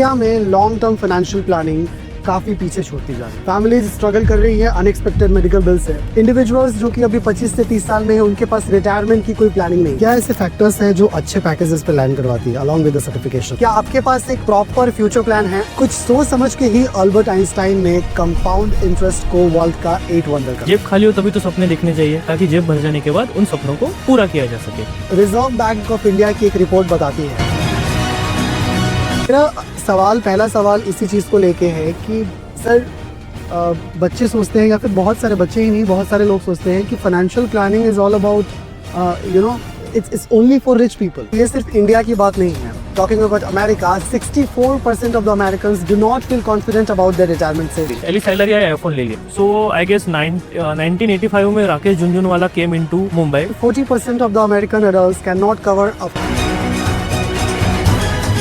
India में long term financial planning काफी पीछे छूटती जा रही है। फैमिलीज स्ट्रगल कर रही है अनएक्सपेक्टेड मेडिकल बिल से। इंडिविजुअल्स जो कि अभी 25 से 30 साल में है, उनके पास रिटायरमेंट की कोई प्लानिंग नहीं। क्या ऐसे फैक्टर्स हैं जो अच्छे पैकेजेस पे लैंड करवाती है अलॉन्ग विद द सर्टिफिकेशन? क्या आपके पास एक प्रॉपर फ्यूचर प्लान है? कुछ सोच समझ के ही अल्बर्ट आइंस्टाइन ने कंपाउंड इंटरेस्ट को वर्ल्ड का 8 वंडर कहा। जेब खाली हो तभी तो सपने देखने चाहिए, ताकि जेब भर जाने के बाद उन सपनों को पूरा किया जा सके। रिजर्व बैंक ऑफ इंडिया की एक रिपोर्ट बताती है। मेरा पहला सवाल इसी चीज को लेके है कि सर बच्चे सोचते हैं, या फिर बहुत सारे बच्चे ही नहीं, बहुत सारे लोग सोचते हैं कि financial planning is all about it's only for rich people. ये सिर्फ इंडिया की बात नहीं है। Talking about America, 64% of the Americans do not feel confident about their retirement saving. पहली सैलरी आया आईफोन ले लिए। सो आई गेस 1985 में Rakesh Jhunjhunwala came into Mumbai. 40% of the American adults can not cover up.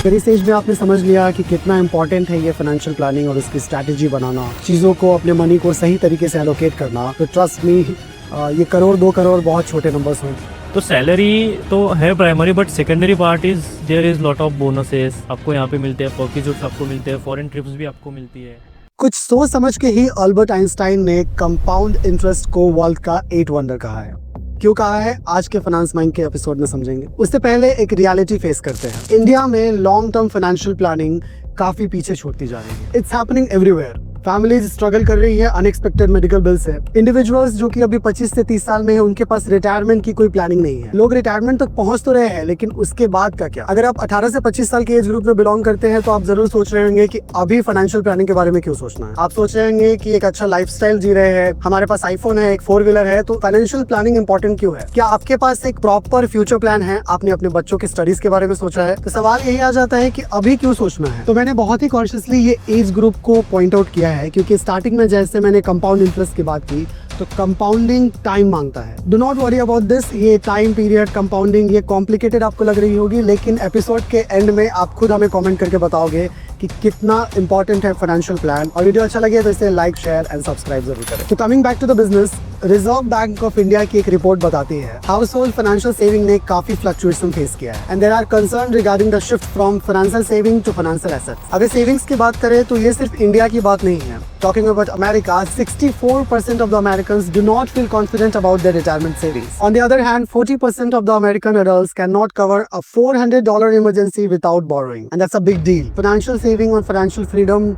मेरी स्टेज में आपने समझ लिया कि कितना इंपॉर्टेंट है ये फाइनेंशियल प्लानिंग और उसकी स्ट्रैटेजी बनाना, चीज़ों को, अपने मनी को सही तरीके से एलोकेट करना। तो ट्रस्ट मी, ये करोड़ 2 करोड़ बहुत छोटे नंबर्स हैं। तो सैलरी तो है primary, but secondary part is there is lot of bonuses आपको यहाँ पे मिलते हैं, परक्यूट्स आपको मिलते हैं, फॉरेन ट्रिप्स भी आपको मिलती है। कुछ सोच समझ के ही अल्बर्ट आइंस्टाइन ने कंपाउंड इंटरेस्ट को वर्ल्ड का 8 वंडर कहा है। क्यों कहा है, आज के फाइनेंस माइंड के एपिसोड में समझेंगे। उससे पहले एक रियलिटी फेस करते हैं। इंडिया में लॉन्ग टर्म फाइनेंशियल प्लानिंग काफी पीछे छूटती जा रही है। It's happening everywhere. Families struggle कर रही है अनएक्सपेक्टेड मेडिकल बिल से। इंडिविजुअल्स जो कि अभी 25 से 30 साल में है, उनके पास रिटायरमेंट की कोई प्लानिंग नहीं है। लोग रिटायरमेंट तक पहुंच तो रहे हैं, लेकिन उसके बाद का क्या? अगर आप 18 से 25 साल के एज ग्रुप में बिलोंग करते हैं तो आप जरूर सोच रहे होंगे कि अभी फाइनेंशियल प्लानिंग के बारे में क्यों सोचना है। आप सोच रहे होंगे कि एक अच्छा लाइफस्टाइल जी रहे हैं, हमारे पास आईफोन है, एक 4 व्हीलर है, तो फाइनेंशियल प्लानिंग इंपॉर्टेंट क्यों है? क्या आपके पास एक प्रॉपर फ्यूचर प्लान है? आपने अपने बच्चों की स्टडीज के बारे में सोचा है? तो सवाल यही आ जाता है कि अभी क्यों सोचना है। तो मैंने बहुत ही कॉन्शियसली ये एज ग्रुप को पॉइंट आउट किया है, क्योंकि स्टार्टिंग में जैसे मैंने कंपाउंड इंटरेस्ट की बात की, तो कंपाउंडिंग टाइम मांगता है। Do not worry about this. ये टाइम पीरियड, कंपाउंडिंग, ये कॉम्प्लिकेटेड आपको लग रही होगी, लेकिन एपिसोड के एंड में आप खुद हमें कमेंट करके बताओगे कि कितना इंपॉर्टेंट है फाइनेंशियल प्लान। और वीडियो अच्छा लगे तो इसे लाइक, शेयर एंड सब्सक्राइब जरूर करें। तो coming back to the business, reserve bank of India की एक रिपोर्ट बताती है हाउस होल्ड फाइनेंशियल सेविंग ने काफी फ्लक्चुएशन फेस किया है, and there are concern regarding the shift from financial saving to financial assets. अगर सेविंग्स की बात करें तो ये सिर्फ इंडिया की बात नहीं है। Talking about America, 64% of the Americans do not feel confident about their retirement savings. On the other hand, 40% of the American adults cannot cover a $400 emergency without borrowing, and that's a big deal. Financial saving और financial freedom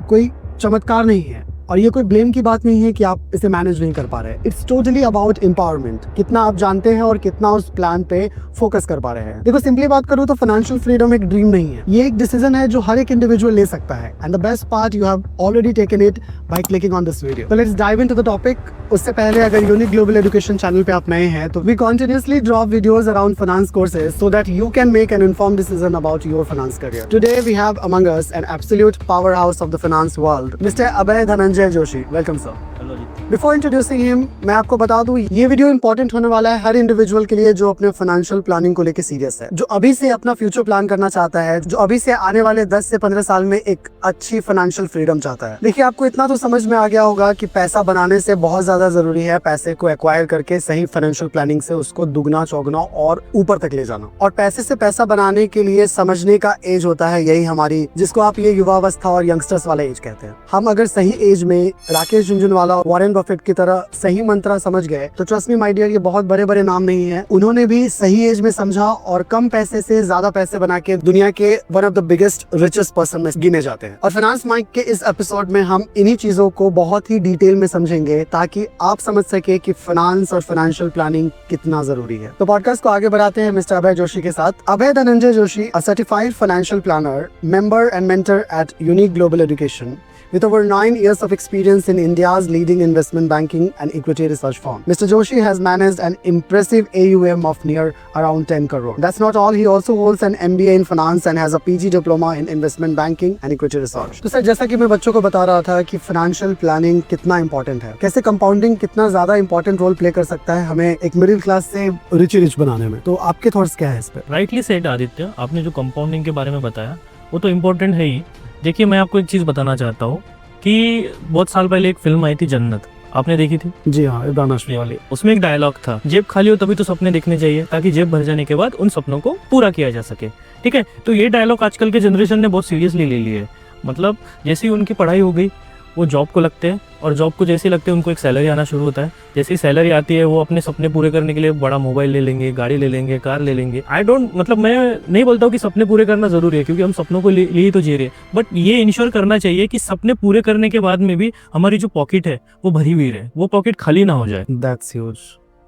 कोई चमत्कार नहीं है, और ये कोई blame की बात नहीं है कि आप इसे मैनेज नहीं कर पा रहे। It's totally about empowerment. कितना आप जानते हैं और कितना उस प्लान पे फोकस कर पा रहे हैं। देखो, सिंपली बात करूं तो फाइनेंशियल फ्रीडम एक ड्रीम नहीं है, ये एक डिसीजन है जो हर एक इंडिविजुअल ले सकता है। And the best part, you have already taken it by clicking on this video. तो let's dive into the topic. उससे पहले, अगर यूनिक ग्लोबल एजुकेशन चैनल पे आप नए हैं, तो we continuously drop videos around finance courses so that you can make an informed decision about your finance career. Today we have among us an absolute powerhouse of the finance world, mister Abhay Dhananjay Joshi. Welcome sir. Hello ji. Before introducing him, मैं आपको बता दूं, ये video important होने वाला है हर individual के लिए जो अपने फाइनेंशियल प्लानिंग को लेकर सीरियस है, जो अभी से अपना फ्यूचर प्लान करना चाहता है, जो अभी से आने वाले 10 से 15 साल में एक अच्छी फाइनेंशियल फ्रीडम चाहता है। देखिए, आपको इतना तो समझ में आ गया होगा कि पैसा बनाने से बहुत ज्यादा जरूरी है पैसे को एक्वायर करके सही फाइनेंशियल प्लानिंग से उसको दुगना चौगुना और ऊपर तक ले जाना। और पैसे से पैसा बनाने के लिए समझने का एज होता है यही हमारी, जिसको आप ये युवावस्था और यंगस्टर्स वाला एज कहते हैं। हम अगर सही एज में राकेश झुनझुनवाला, वॉरेन बफेट की तरह सही मंत्रा समझ गए तो ट्रस्ट मी माय डियर, ये बहुत बड़े बड़े नाम नहीं है। उन्होंने भी सही एज में समझा और कम पैसे से ज्यादा पैसे बना के दुनिया के one of the biggest richest person में गिने जाते हैं। और फाइनेंस माइक के इस एपिसोड में हम इन्हीं चीजों को बहुत ही डिटेल में समझेंगे, ताकि आप समझ सके कि फाइनेंस और फाइनेंशियल प्लानिंग कितना जरूरी है। तो पॉडकास्ट को आगे बढ़ाते हैं मिस्टर अभय जोशी के साथ। Abhay Dhananjay Joshi, a certified financial planner, member and mentor at Unique Global Education, with over 9 years of experience in India's leading investment banking and equity research firm. Mr. Joshi has managed an impressive AUM of near around 10 crore. That's not all. He also holds an MBA in finance and has a PG diploma in investment banking and equity research. तो sir, जैसा कि मैं बच्चों को बता रहा था कि फाइनेंशियल प्लानिंग कितना इंपॉर्टेंट है, कैसे कंपाउंडिंग कितना ज्यादा इंपॉर्टेंट रोल प्ले कर सकता है हमें एक मिडिल क्लास से रिच बनाने में, तो आपके थॉट्स क्या है इस पे? राइटली सेड आदित्य, आपने जो कंपाउंडिंग के बारे में बताया वो तो इम्पोर्टेंट है ही। देखिए, मैं आपको एक चीज़ बताना चाहता हूँ कि बहुत साल पहले एक फिल्म आई थी जन्नत, आपने देखी थी जी हाँ, इमरान हाशमी वाली। उसमें एक डायलॉग था, जेब खाली हो तभी तो सपने देखने चाहिए, ताकि जेब भर जाने के बाद उन सपनों को पूरा किया जा सके। ठीक है, तो ये डायलॉग आजकल के जनरेशन ने बहुत सीरियसली ले लिए है। मतलब जैसे ही उनकी पढ़ाई हो गई वो जॉब को लगते हैं, और जॉब को जैसे ही लगते हैं उनको एक सैलरी आना शुरू होता है। जैसे ही सैलरी आती है वो अपने सपने पूरे करने के लिए बड़ा मोबाइल ले लेंगे, गाड़ी ले लेंगे, कार ले लेंगे। मतलब मैं नहीं बोलता हूँ कि सपने पूरे करना जरूरी है, क्योंकि हम सपनों को लिए ही तो जी रहे हैं, बट ये इंश्योर करना चाहिए कि सपने पूरे करने के बाद में भी हमारी जो पॉकेट है वो भरी हुई रहे, वो पॉकेट खाली ना हो जाए। That's huge.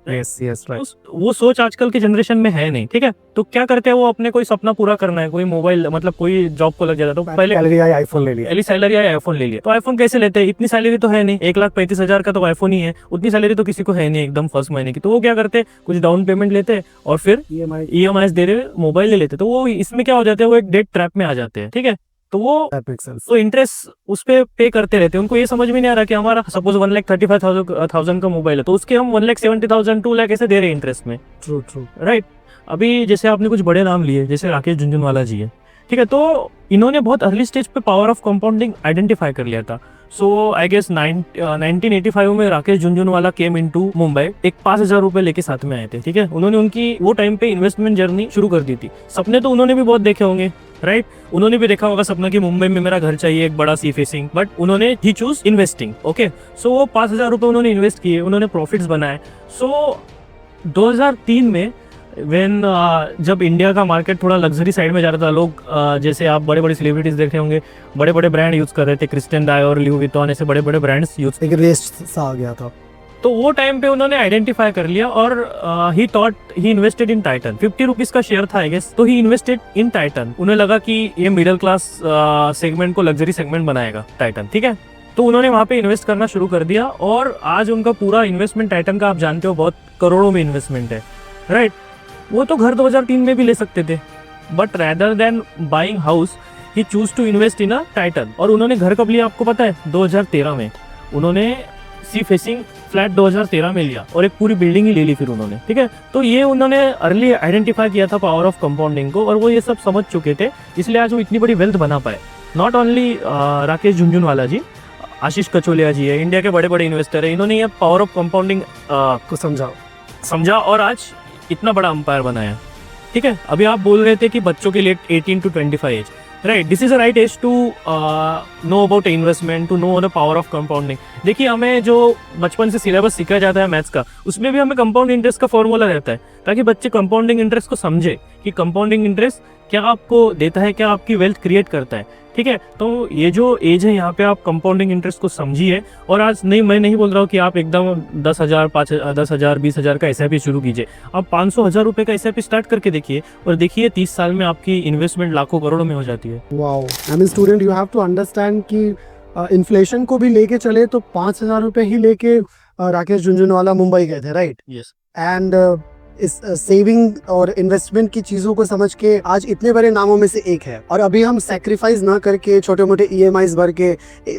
Yes yes right. वो सोच आजकल के जनरेशन में है नहीं। ठीक है, तो क्या करते हैं वो, अपने कोई सपना पूरा करना है, कोई मोबाइल मतलब कोई जॉब को लग जाता है, तो पहले सैलरी आई आईफोन ले लिया। पहली सैलरी आई आईफोन ले लिया। तो आईफोन कैसे लेते हैं, इतनी सैलरी तो है नहीं, 1,35,000 का तो आईफोन ही है, उतनी सैलरी तो किसी को है नहीं एकदम फर्स्ट महीने की। तो वो क्या करते हैं, कुछ डाउन पेमेंट लेते हैं और फिर EMI दे रहे मोबाइल ले लेते। तो वो इसमें क्या हो जाते हैं, वो एक डेट ट्रैप में आ जाते हैं। ठीक है, तो वो तो इंटरेस्ट उस पे पे करते रहते हैं। उनको ये समझ में नहीं आ रहा कि हमारा सपोज 1,35,000 का मोबाइल है, तो उसके हम 1,70,000 2 लाख ऐसे दे रहे हैं इंटरेस्ट में। True true right. अभी जैसे आपने कुछ बड़े नाम लिए, जैसे राकेश झुनझुनवाला जी है। ठीक है, तो इन्होंने बहुत अर्ली स्टेज पे पावर ऑफ कंपाउंडिंग आइडेंटिफाई कर लिया था। सो आई गेस 1985 में राकेश झुनझुनवाला केम इनटू मुंबई, एक 5,000 रुपए लेके साथ में आए थे। ठीक है, उन्होंने उनकी वो टाइम पे इन्वेस्टमेंट जर्नी शुरू कर दी थी। सपने तो उन्होंने भी बहुत देखे होंगे, राइट। उन्होंने भी देखा होगा सपना कि मुंबई में मेरा घर चाहिए एक बड़ा सी फेसिंग, बट उन्होंने ही चूज इन्वेस्टिंग। ओके, सो वो 5,000 रुपए उन्होंने इन्वेस्ट किए, उन्होंने प्रॉफिट्स बनाए। सो 2003 में जब इंडिया का मार्केट थोड़ा लग्जरी साइड में जा रहा था, लोग जैसे आप बड़े बड़े सेलिब्रिटीज देखे होंगे, बड़े बड़े ब्रांड यूज कर रहे थे, क्रिस्टियन डायोर, ल्यूई विटॉन, ऐसे बड़े बड़े ब्रांड्स यूज, एक रेस सा आ गया था। तो वो टाइम पे उन्होंने आइडेंटिफाई कर लिया और ही इन्वेस्टेड इन टाइटन। 50 रुपीज का शेयर था आई गेस, तो ही इन्वेस्टेड इन टाइटन। उन्हें लगा कि ये मिडिल क्लास सेगमेंट को लग्जरी सेगमेंट बनाएगा टाइटन। ठीक है, तो उन्होंने वहां पे इन्वेस्ट करना शुरू कर दिया, और आज उनका पूरा इन्वेस्टमेंट टाइटन का आप जानते हो बहुत करोड़ों में इन्वेस्टमेंट है, राइट। वो तो घर 2003 में भी ले सकते थे, but rather than buying house ही choose to invest in a Titan. और उन्होंने घर कब लिया आपको पता है, 2013 में उन्होंने सी फेसिंग फ्लैट 2013 में लिया, और एक पूरी बिल्डिंग ही ले ली फिर उन्होंने। ठीक है, तो ये उन्होंने अर्ली आइडेंटिफाई किया था पावर ऑफ कंपाउंडिंग को, और वो ये सब समझ चुके थे, इसलिए आज वो इतनी बड़ी वेल्थ बना पाए। नॉट ओनली राकेश झुनझुनवाला जी, आशीष कचोलिया जी है, इंडिया के बड़े बड़े इन्वेस्टर है, इन्होंने ये पावर ऑफ कंपाउंडिंग को समझा और आज इतना बड़ा अंपायर बनाया। ठीक है, अभी आप बोल रहे थे कि बच्चों के लिए 18 to 25 age, right, this is a right age to know about investment, to know the power of compounding. देखिए, हमें जो बचपन से सिलेबस सिखाया जाता है मैथ्स का, उसमें भी हमें कंपाउंड इंटरेस्ट का फॉर्मूला रहता है, ताकि बच्चे कंपाउंडिंग इंटरेस्ट को समझे कि कंपाउंडिंग इंटरेस्ट क्या आपको देता है, क्या आपकी वेल्थ क्रिएट करता है। ठीक है, तो ये जो एज है यहाँ पे आप कंपाउंडिंग इंटरेस्ट को समझिए। और आज नहीं, मैं नहीं बोल रहा हूँ कि आप एकदम 10,000 10,000 20,000 का SIP शुरू कीजिए, आप 500,000 रुपए का SIP स्टार्ट करके देखिए, और देखिए 30 साल में आपकी इन्वेस्टमेंट लाखों करोड़ों में हो जाती है। Wow, I mean student, you have to understand कि इन्फ्लेशन को भी लेके चले तो 5,000 रुपए ही लेके राकेश झुनझुनवाला मुंबई गए थे, राइट। यस, एंड इस सेविंग और इन्वेस्टमेंट की चीजों को समझ के आज इतने बड़े नामों में से एक है। और अभी हम सैक्रिफाइस ना करके छोटे मोटे EMIs भर के,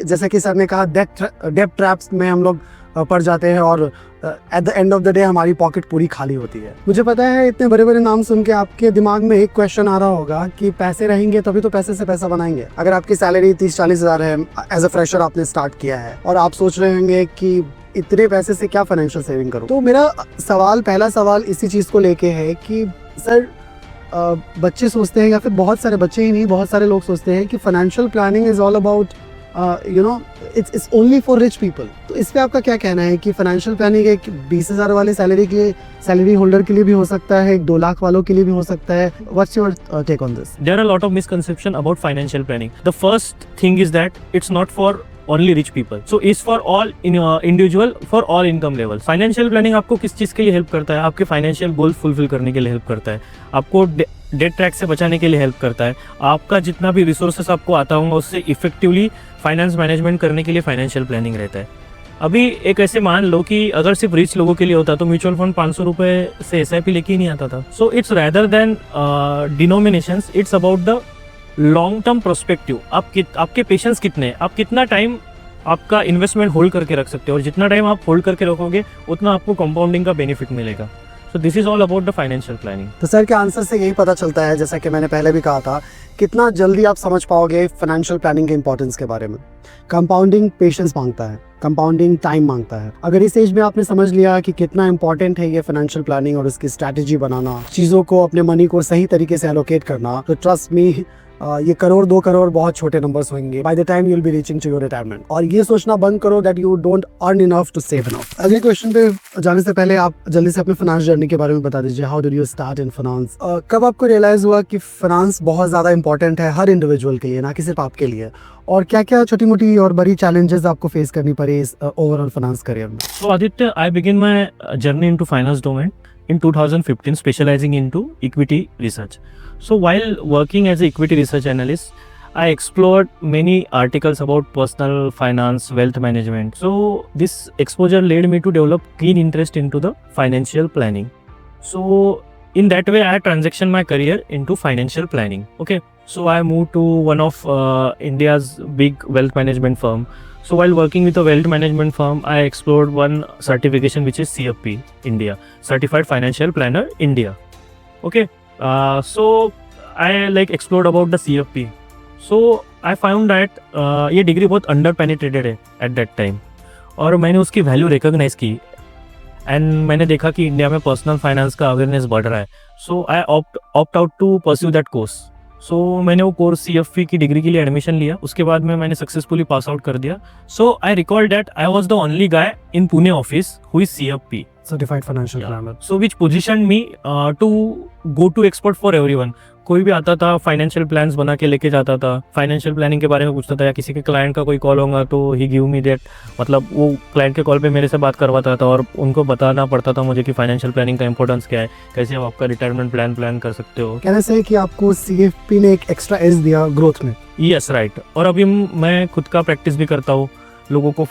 जैसा कि सर ने कहा, डेट ट्रैप्स में हम लोग पड़ जाते हैं, और at the end of the day हमारी पॉकेट पूरी खाली होती है। मुझे पता है इतने बड़े बड़े नाम सुन के आपके दिमाग में एक क्वेश्चन आ रहा होगा कि पैसे रहेंगे तभी तो पैसे से पैसा बनाएंगे। अगर आपकी सैलरी 30-40 हज़ार है, एज अ फ्रेशर आपने स्टार्ट किया है, और आप सोच रहे होंगे कि इतने पैसे से क्या फाइनेंशियल सेविंग करूं, तो मेरा पहला सवाल इसी चीज को लेके है कि सर, बच्चे सोचते हैं, या फिर बहुत सारे बच्चे ही नहीं, बहुत सारे लोग सोचते हैं कि financial planning is all about it's only for rich people. तो इस पे आपका क्या कहना है कि फाइनेंशियल प्लानिंग एक 20,000 वाले सैलरी होल्डर के लिए भी हो सकता है, 2 लाख वालों के लिए भी हो सकता है? What's your take on this? There are lot of misconception about financial planning. The first thing is that it's not for only rich people, so is for all individual, for all income levels. Financial planning आपको किस चीज़ के लिए help करता है? आपके financial goal fulfil करने के लिए हेल्प करता है, आपको डेट ट्रैक से बचाने के लिए हेल्प करता है, आपका जितना भी रिसोर्सेस आपको आता होगा उससे इफेक्टिवली फाइनेंस मैनेजमेंट करने के लिए फाइनेंशियल प्लानिंग रहता है। अभी एक ऐसे मान लो कि अगर सिर्फ रिच लोगों के लिए होता तो म्यूचुअल फंड 500 रुपए से SIP लेके ही नहीं आता था। So it's rather than denominations, it's about the long term prospective. आपके पेशेंस कितने हैं, आप कितना टाइम आपका इन्वेस्टमेंट होल्ड करके रख सकते हो, और जितना टाइम आप होल्ड करके रखोगे उतना आपको कंपाउंडिंग का बेनिफिट मिलेगा। So this is all about the financial planning. तो सर के आंसर से यही पता चलता है, जैसा कि मैंने पहले भी कहा था, कितना जल्दी आप समझ पाओगे फाइनेंशियल प्लानिंग के इंपॉर्टेंस के बारे में। कंपाउंडिंग पेशेंस मांगता है, कंपाउंडिंग टाइम मांगता है। अगर इस एज में आपने समझ लिया कि कितना इंपॉर्टेंट है ये फाइनेंशियल प्लानिंग और उसकी स्ट्रैटेजी बनाना, चीज़ों को, अपने मनी को सही तरीके से एलोकेट करना, तो ट्रस्ट मी, ये करोड़ 2 करोड़ बहुत छोटे नंबर्स होंगे by the time you will be reaching to your retirement. और ये सोचना बंद करो that you don't earn enough to save enough. अगले क्वेश्चन पे जाने से पहले आप जल्दी से अपने फाइनेंस जर्नी के बारे में बता दीजिए। How did you start in finance? कब आपको रियलाइज हुआ कि फाइनेंस बहुत ज़्यादा इंपॉर्टेंट है हर इंडिविजुअल के लिए, ना कि सिर्फ आपके लिए? और क्या क्या छोटी मोटी और बड़ी चैलेंजेस आपको फेस करनी पड़ी इस ओवरऑल फाइनेंस करियर में? So Aditya, I begin my journey into finance domain in 2015, specializing into equity research. So while working as an equity research analyst, I explored many articles about personal finance, wealth management. So this exposure led me to develop keen interest into the financial planning. So in that way, I transitioned my career into financial planning. Okay. So I moved to one of India's big wealth management firm. So while working with a wealth management firm, I explored one certification which is CFP India, Certified Financial Planner India. Okay. So I explored about the CFP. So I found that ये degree बहुत under penetrated है at that time, और मैंने उसकी value recognise की and मैंने देखा कि इंडिया में पर्सनल फाइनेंस का अवेयरनेस बढ़ रहा है. So I opt out to pursue that course. सो मैंने वो कोर्स CFP की डिग्री के लिए एडमिशन लिया. उसके बाद में मैंने सक्सेसफुली पास आउट कर दिया. So I recall that I was the only guy in Pune office who is CFP, certified financial planner. So which position me to go to expert for everyone. कोई भी आता था फाइनेंशियल प्लान्स बना के लेके जाता था, फाइनेंशियल प्लानिंग के बारे में पूछता था, या किसी के क्लाइंट का कोई कॉल होगा तो ही गिव मी दैट, मतलब वो क्लाइंट के कॉल पे मेरे से बात करवाता था और उनको बताना पड़ता था मुझे कि फाइनेंशियल प्लानिंग का इंपॉर्टेंस क्या है, कैसे आप आपका रिटायरमेंट प्लान कर सकते हो. कहने से कि आपको CFP ने एक एक्स्ट्रा एज दिया ग्रोथ में. Yes right. और अभी मैं खुद का प्रैक्टिस भी करता हूँ, लोगों को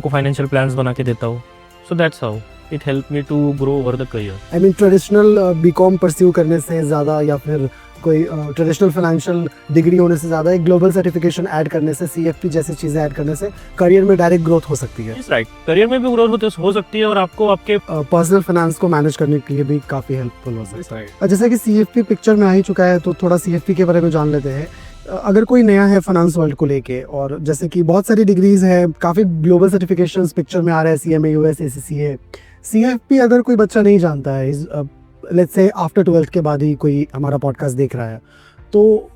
फाइनेंशियल प्लान्स बना के देता हूँ. So that's how it help me to grow over the career. I mean traditional BCom pursue करने से ज़्यादा, या फिर कोई ट्रेडिशनल फाइनेंशियल डिग्री होने से ज़्यादा, एक ग्लोबल सर्टिफिकेशन ऐड करने से, CFP जैसी चीज़ें ऐड करने से करियर में डायरेक्ट ग्रोथ हो सकती है. राइट. करियर में भी ग्रोथ हो सकती है और आपको आपके पर्सनल फाइनेंस को मैनेज करने के लिए भी काफ़ी हेल्पफुल हो सकता है. और जैसा कि CFP पिक्चर में आ ही चुका है, तो थोड़ा CFP के बारे में जान लेते हैं. अगर कोई नया है फाइनेंस वर्ल्ड को लेके, और जैसे कि बहुत सारी डिग्रीज है, काफ़ी ग्लोबल सर्टिफिकेशंस पिक्चर में आ रहा है, CMA, US, ACCA. CFP अगर कोई बच्चा नहीं जानता है, लेट्स से आफ्टर 12th के बाद ही कोई हमारा पॉडकास्ट देख रहा है, तो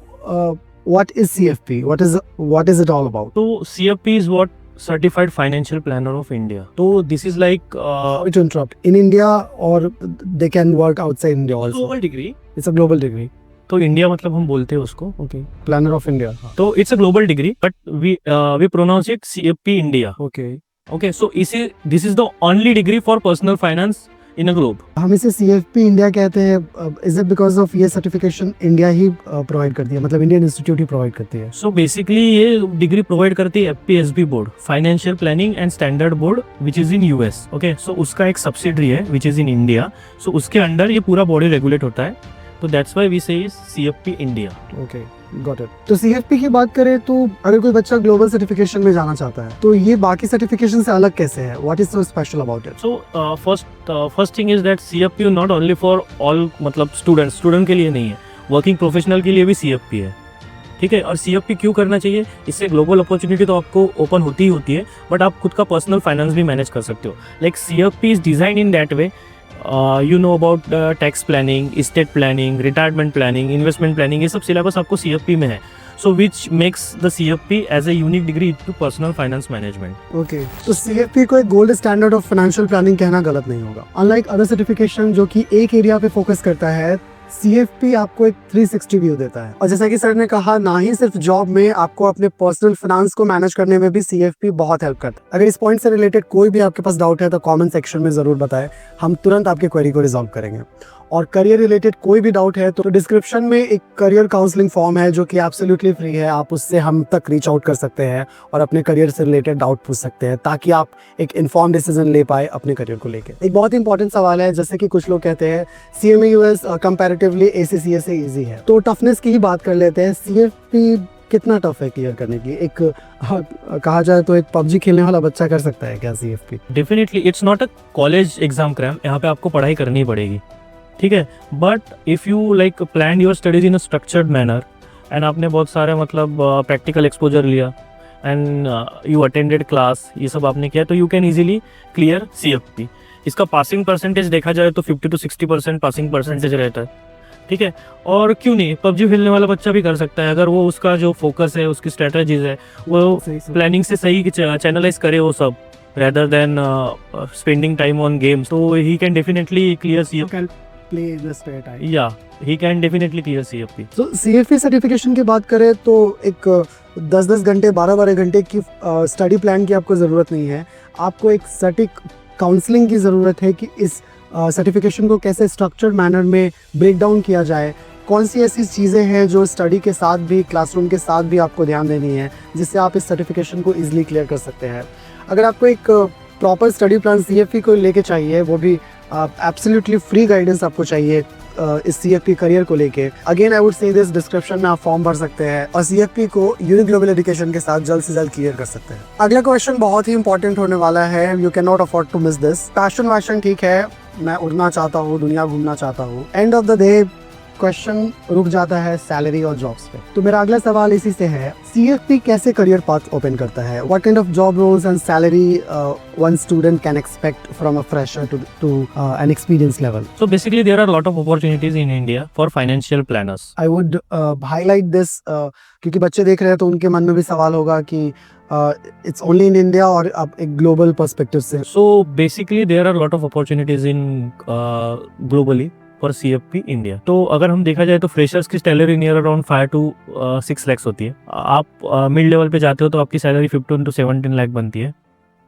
what is CFP? What is it all about? तो CFP is what Certified Financial Planner of India. So this is like to interrupt, in India or they can work outside India also? global degree. It's a global degree. तो India मतलब हम बोलते हैं उसको. Okay. Planner of India. तो it's a global degree, but we pronounce it CFP India. Okay. Okay, so this is the only degree for personal finance in a globe. हम इसे CFP India कहते हैं. इज इट बिकॉज ऑफ ये certification India ही provide करती है, मतलब Indian institute ही प्रोवाइड करती है? सो बेसिकली ये डिग्री प्रोवाइड करती है FPSB board, financial planning and standard board, which is in US. Okay, so उसका एक सब्सिडरी है विच इज इन इंडिया. सो उसके अंडर ये पूरा बॉडी रेगुलेट होता है. तो दैट्स व्हाई वी से CFP India. Okay, got it. तो CFP की बात करें तो अगर कोई बच्चा ग्लोबल सर्टिफिकेशन में जाना चाहता है, तो ये बाकी सर्टिफिकेशन से अलग कैसे है? What is so special about it? So first thing is that CFP not only for all, मतलब स्टूडेंट के लिए नहीं है, वर्किंग प्रोफेशनल के लिए भी CFP है. ठीक है. और CFP क्यों करना चाहिए? इससे ग्लोबल अपॉर्चुनिटी तो आपको ओपन होती ही होती है, बट आप खुद का पर्सनल फाइनेंस भी मैनेज कर सकते हो. Like CFP is design in that way. You know about tax planning, estate planning, retirement planning, investment planning, ये सब सिलेबस आपको CFP में है. So which makes the CFP as a unique degree to personal finance management. Okay, तो CFP को एक gold standard of financial planning कहना गलत नहीं होगा. अनलाइक अदर सर्टिफिकेशन जो कि एक एरिया पे फोकस करता है, CFP आपको एक 360 व्यू देता है. और जैसा कि सर ने कहा, ना ही सिर्फ जॉब में, आपको अपने पर्सनल फाइनेंस को मैनेज करने में भी CFP बहुत हेल्प करता है. अगर इस पॉइंट से रिलेटेड कोई भी आपके पास डाउट है तो कमेंट सेक्शन में जरूर बताएं, हम तुरंत आपके क्वेरी को रिजॉल्व करेंगे. और करियर रिलेटेड कोई भी डाउट है तो डिस्क्रिप्शन में एक करियर काउंसलिंग फॉर्म है जो कि एब्सोल्युटली फ्री है. आप उससे हम तक रीच आउट कर सकते हैं और अपने करियर से रिलेटेड डाउट पूछ सकते हैं, ताकि आप एक इन्फॉर्म डिसीजन ले पाए अपने करियर को लेकर. एक बहुत इंपॉर्टेंट सवाल है, जैसे कि कुछ लोग कहते हैं CMA US कंपैरेटिवली ACCA से ईजी है, तो टफनेस की ही बात कर लेते हैं. CFP कितना टफ है क्लियर करने की? एक कहा जाए तो एक PUBG खेलने वाला बच्चा कर सकता है क्या CFP? Definitely it's not a college exam cram. यहाँ पे आपको पढ़ाई करनी पड़ेगी. ठीक है। But if you like plan your studies in a structured manner and आपने बहुत सारे मतलब प्रैक्टिकल एक्सपोजर लिया एंड यू अटेंडेड क्लास, ये सब आपने किया, तो you can easily clear CFP। इसका पासिंग परसेंटेज देखा जाए तो 50 to 60% पासिंग परसेंटेज रहता है, ठीक है। और क्यों नहीं, PUBG खेलने वाला बच्चा भी कर सकता है अगर वो उसका जो फोकस है, उसकी स्ट्रेटजीज है, वो प्लानिंग से सही चैनलाइज करे वो सब, rather than spending time on games, so he can definitely clear CFP. can play in the spare time. Yeah, he can definitely clear CFP. तो CFP सर्टिफिकेशन की बात करें तो एक 10-10 घंटे 12-12 घंटे की स्टडी प्लान की आपको ज़रूरत नहीं है। आपको एक सटीक काउंसलिंग की ज़रूरत है कि इस सर्टिफिकेशन को कैसे स्ट्रक्चर्ड मैनर में ब्रेक डाउन किया जाए, कौन सी ऐसी चीज़ें हैं जो स्टडी के साथ भी, क्लासरूम के साथ भी आपको ध्यान देनी है, जिससे आप इस सर्टिफिकेशन को ईजिली क्लियर कर सकते हैं। अगर आपको एक प्रॉपर स्टडी प्लान CFP को लेके चाहिए, वो भी एब्सोल्युटली फ्री गाइडेंस आपको चाहिए इस CFP करियर को लेके, again I would say this description में आप फॉर्म भर सकते हैं और CFP को यूनिक ग्लोबल एजुकेशन के साथ जल्द से जल्द क्लियर कर सकते हैं। अगला क्वेश्चन बहुत ही इंपॉर्टेंट होने वाला है, you can not afford to miss this. Passion वैशन ठीक है, मैं उड़ना चाहता हूँ, दुनिया घूमना चाहता हूँ, end of the day question रुक जाता है सैलरी और जॉब्स पे। तो मेरा अगला सवाल इसी से है, CFP कैसे करियर पाथ ओपन करता है? What kind of job roles and salary one student can expect from a fresher to an experience level? So basically there are a lot of opportunities in India for financial planners. I would highlight this क्योंकि बच्चे देख रहे हैं तो उनके मन में भी सवाल होगा कि इट्स ओनली इन इंडिया और अब एक ग्लोबल पर्सपेक्टिव से। So basically there are a lot of opportunities in globally for CFP India. तो अगर हम देखा जाए तो फ्रेशर्स की salary near around 5 to 6 lakhs होती है। आप मिड लेवल पे जाते हो तो आपकी सैलरी 15 to 17 लाख बनती है,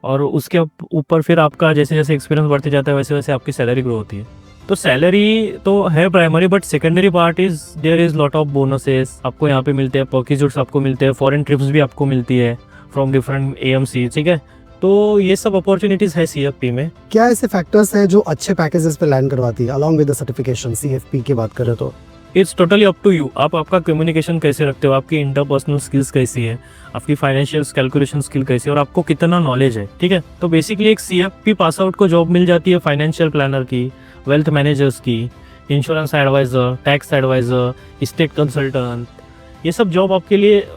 और उसके ऊपर फिर आपका जैसे जैसे एक्सपीरियंस बढ़ते जाता है वैसे वैसे आपकी सैलरी ग्रो होती है। तो सैलरी तो है primary, but secondary part is there is lot of bonuses आपको यहाँ पे मिलते हैं, पैकेजेस आपको मिलते हैं, फॉरेन ट्रिप्स भी आपको मिलती है फ्रॉम डिफरेंट AMC, ठीक है। तो ये सब अपॉर्चुनिटीज है CFP में। क्या ऐसे फैक्टर्स हैं जो अच्छे पैकेजेस पे लैंड करवाती है along with the certification? CFP की बात करें तो it's totally up to you, आप आपका कम्युनिकेशन कैसे रखते हो, आपकी इंटरपर्सनल स्किल्स कैसी है, आपकी फाइनेंशियल कैलकुलेशन स्किल कैसी है, और आपको कितना नॉलेज है, ठीक है। तो बेसिकली एक CFP पास आउट को जॉब मिल जाती है फाइनेंशियल प्लानर की, वेल्थ मैनेजर्स की, insurance advisor, tax advisor, estate consultant, ये सब जॉब आपके लिए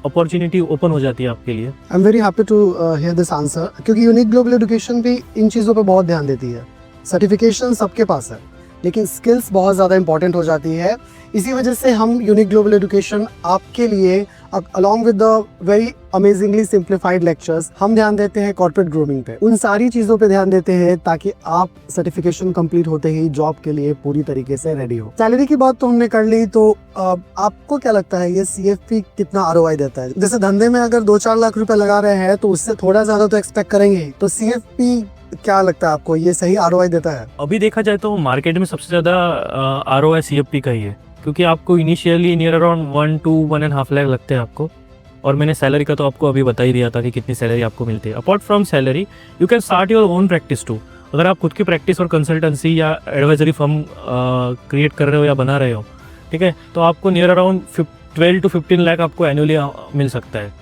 अपॉर्चुनिटी ओपन हो जाती है आपके लिए। I am very happy to hear this answer, क्योंकि यूनिक ग्लोबल एजुकेशन भी इन चीज़ों पे बहुत ध्यान देती है। सर्टिफिकेशन सबके पास है, लेकिन स्किल्स बहुत ज़्यादा इंपॉर्टेंट हो जाती है। इसी वजह से हम यूनिक ग्लोबल एजुकेशन आपके लिए along with the very amazingly simplified lectures, हम ध्यान देते हैं कॉर्पोरेट ग्रूमिंग पे, उन सारी चीज़ों पे ध्यान देते हैं ताकि आप सर्टिफिकेशन कंप्लीट होते ही जॉब के लिए पूरी तरीके से रेडी हो। सैलरी की बात तो हमने कर ली, तो आपको क्या लगता है ये CFP कितना ROI देता है? जैसे धंधे में अगर 2-4 लाख रुपए लगा रहे हैं तो उससे थोड़ा ज़्यादा तो एक्सपेक्ट करेंगे, तो CFP क्या लगता है आपको, ये सही ROI देता है? अभी देखा जाए तो मार्केट में सबसे ज़्यादा ROI CFP का ही है, क्योंकि आपको initially near around 1 to 1.5 lakh लगते हैं आपको, और मैंने सैलरी का तो आपको अभी बता ही दिया था कि कितनी सैलरी आपको मिलती है। Apart from salary you can start your own practice too. अगर आप खुद की प्रैक्टिस और कंसल्टेंसी या एडवाइजरी फर्म क्रिएट कर रहे हो या बना रहे हो, ठीक है, तो आपको नियर अराउंड 12 to 15 लाख आपको एनुअली मिल सकता है,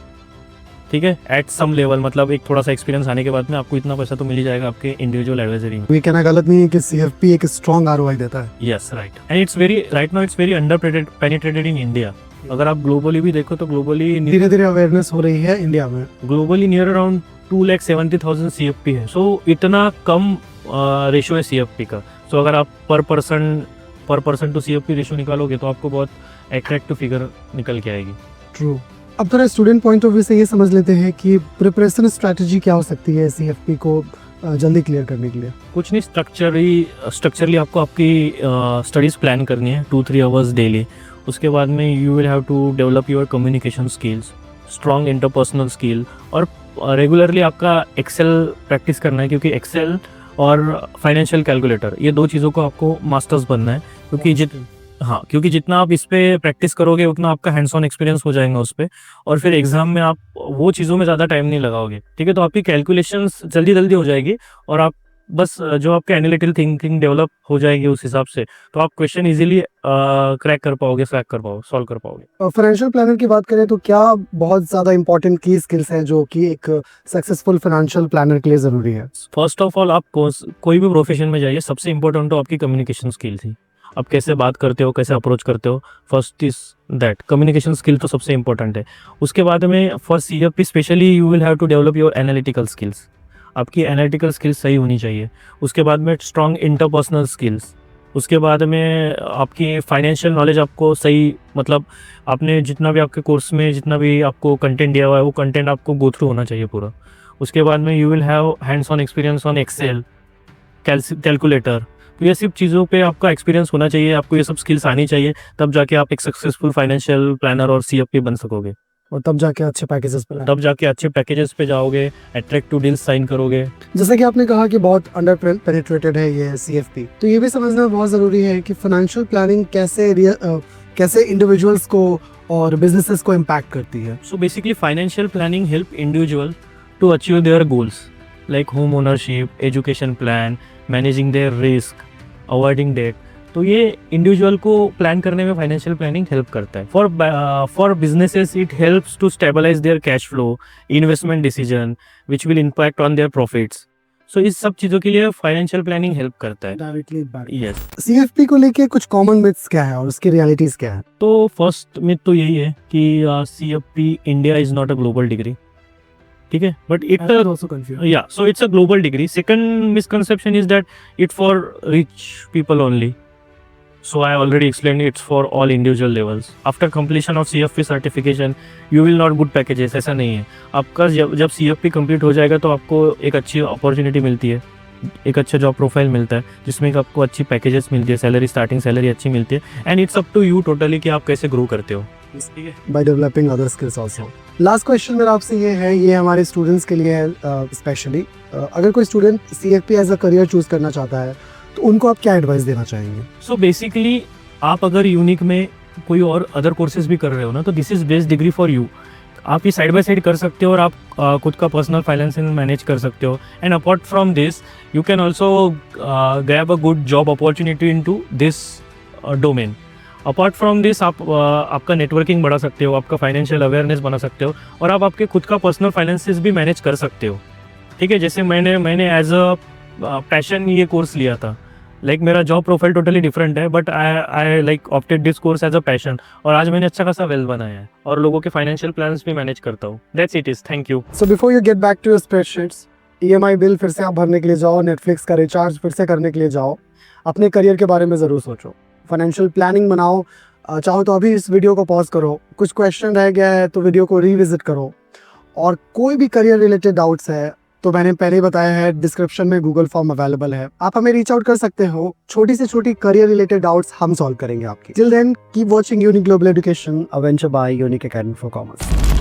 ठीक है, एट सम लेवल। मतलब एक थोड़ा सा एक्सपीरियंस आने के बाद में आपको इतना पैसा तो मिल ही जाएगा आपके इंडिविजुअल एडवाइजरी में। ये कहना गलत नहीं है कि CFP एक स्ट्रॉन्ग ROI देता है। Yes right, and it's very right now it's very under penetrated in India. अगर आप ग्लोबली भी देखो तो ग्लोबली धीरे धीरे अवेयरनेस हो रही है इंडिया में। ग्लोबली नियर अराउंड 2,70,000 CFP है। सो इतना कम रेशो है CFP का। सो अगर आप पर पर्सन टू CFP रेशो निकालोगे तो आपको बहुत अट्रैक्टिव फिगर निकल के आएगी। ट्रू। अब थोड़ा स्टूडेंट पॉइंट ऑफ व्यू से ये समझ लेते हैं कि प्रिपरेशन स्ट्रैटेजी क्या हो सकती है CFP को जल्दी क्लियर करने के लिए। कुछ नहीं, स्ट्रक्चरली आपको आपकी स्टडीज़ प्लान करनी है 2-3 आवर्स डेली। उसके बाद में you will have to develop your communication skills, strong interpersonal skill, और रेगुलरली आपका एक्सेल प्रैक्टिस करना है, क्योंकि एक्सेल और फाइनेंशियल कैलकुलेटर ये 2 चीज़ों को आपको मास्टर्स बनना है, क्योंकि जितना आप इस पे प्रैक्टिस करोगे उतना आपका हैंड्स ऑन एक्सपीरियंस हो जाएगा उस पर, और फिर एग्जाम में आप वो चीज़ों में ज़्यादा टाइम नहीं लगाओगे, ठीक है। तो आपकी कैलकुलेशंस जल्दी हो जाएगी और आप बस जो आपके एनालिटिकल थिंकिंग डेवलप हो जाएगी उस हिसाब से, तो आप क्वेश्चन इजीली क्रैक कर पाओगे, सॉल्व कर पाओगे। फाइनेंशियल प्लानर की बात करें तो क्या बहुत ज़्यादा इंपॉर्टेंट की स्किल्स हैं जो कि एक सक्सेसफुल फाइनेंशियल प्लानर के लिए ज़रूरी है? फर्स्ट ऑफ ऑल आप कोई भी प्रोफेशन में जाइए, सबसे इंपॉर्टेंट तो आपकी कम्युनिकेशन स्किल थी। आप कैसे बात करते हो, कैसे अप्रोच करते हो, first is that communication skill तो सबसे इंपॉर्टेंट है। उसके बाद में for CFP specially you will have to develop your analytical skills. आपकी एनालिटिकल स्किल्स सही होनी चाहिए। उसके बाद में स्ट्रॉन्ग इंटरपर्सनल स्किल्स। उसके बाद में आपकी फाइनेंशियल नॉलेज आपको सही, मतलब आपने जितना भी आपके कोर्स में जितना भी आपको कंटेंट दिया हुआ है वो कंटेंट आपको गो थ्रू होना चाहिए पूरा। उसके बाद में you will have hands on experience on Excel, calculator. तो ये सब चीज़ों पे आपका एक्सपीरियंस होना चाहिए, आपको ये सब स्किल्स आनी चाहिए, तब जाके आप एक सक्सेसफुल फाइनेंशियल प्लानर और CFP बन सकोगे। और तब जाके अच्छे पैकेजेस पे तब जाके अच्छे पैकेजेस पे जाओगे, अट्रैक्टिव डील्स साइन करोगे। जैसे कि आपने कहा कि बहुत अंडर पेनिट्रेटेड है ये CFP, तो ये भी समझना बहुत ज़रूरी है कि फाइनेंशियल प्लानिंग कैसे इंडिविजुअल्स को और बिजनेसेस को इम्पैक्ट करती है। So basically financial planning help individual to achieve their goals like home ownership, education plan, managing their risk, avoiding debt। तो ये इंडिविजुअल को प्लान करने में फाइनेंशियल प्लानिंग हेल्प करता है। For businesses it helps to stabilize their cash flow, investment decision which will impact on their profits. So इस सब चीज़ों के लिए फाइनेंशियल प्लानिंग हेल्प करता है। Directly yes. CFP को लेके कुछ कॉमन मिथ्स क्या है और उसकी रियलिटीज क्या है? तो फर्स्ट मिथ तो यही है कि CFP India is not a global degree, ठीक है, but it yeah, so it's a global degree. Second misconception is that it for rich people only. So I already explained it's for all individual levels. After completion of CFP certification, you will not good packages. ऐसा नहीं है। आपका जब CFP complete हो जाएगा तो आपको एक अच्छी अपॉर्चुनिटी मिलती है, एक अच्छा जॉब प्रोफाइल मिलता है जिसमें आपको अच्छी पैकेजेस मिलती है, सैलरी स्टार्टिंग सैलरी अच्छी मिलती है, and it's up to you totally कि आप कैसे ग्रो करते हो। ठीक है, by developing other skills also. Last question मेरा आपसे ये है, ये हमारे स्टूडेंट्स के लिए स्पेशली अगर कोई student CFP as a career choose करना चाहता है तो उनको आप क्या एडवाइस देना चाहेंगे? सो बेसिकली आप अगर यूनिक में कोई और अदर कोर्सेज भी कर रहे हो ना, तो this is best degree for you. आप ये साइड बाय साइड कर सकते हो और आप खुद का पर्सनल फाइनेंस मैनेज कर सकते हो, and apart from this you can also grab a good job opportunity in to this domain. Apart from this आप आपका नेटवर्किंग बढ़ा सकते हो, आपका फाइनेंशियल अवेयरनेस बना सकते हो, और आप आपके खुद का पर्सनल फाइनेंसेस भी मैनेज कर सकते हो। ठीक है, जैसे मैंने एज अ पैशन ये कोर्स लिया था, लाइक मेरा जॉब प्रोफाइल टोटली डिफरेंट है, but I like opted this course as a passion, और आज मैंने अच्छा खासा वेल्थ बनाया है और लोगों के फाइनेंशियल प्लान्स भी मैनेज करता हूँ। That's it is, thank you. So before you get back to your spreadsheets, EMI bill फिर से आप भरने के लिए जाओ, नेटफ्लिक्स का रिचार्ज फिर से करने के लिए जाओ, अपने करियर के बारे में ज़रूर सोचो, फाइनेंशियल प्लानिंग बनाओ। चाहो तो अभी इस वीडियो को पॉज करो, कुछ क्वेश्चन रह गया है तो वीडियो को रिविजिट करो, और कोई भी करियर रिलेटेड डाउट्स है तो मैंने पहले ही बताया है, डिस्क्रिप्शन में गूगल फॉर्म अवेलेबल है, आप हमें रीच आउट कर सकते हो। छोटी से छोटी करियर रिलेटेड डाउट्स हम सॉल्व करेंगे आपकी। Till then keep watching Unique Global Education, a venture by Unique Academy for commerce.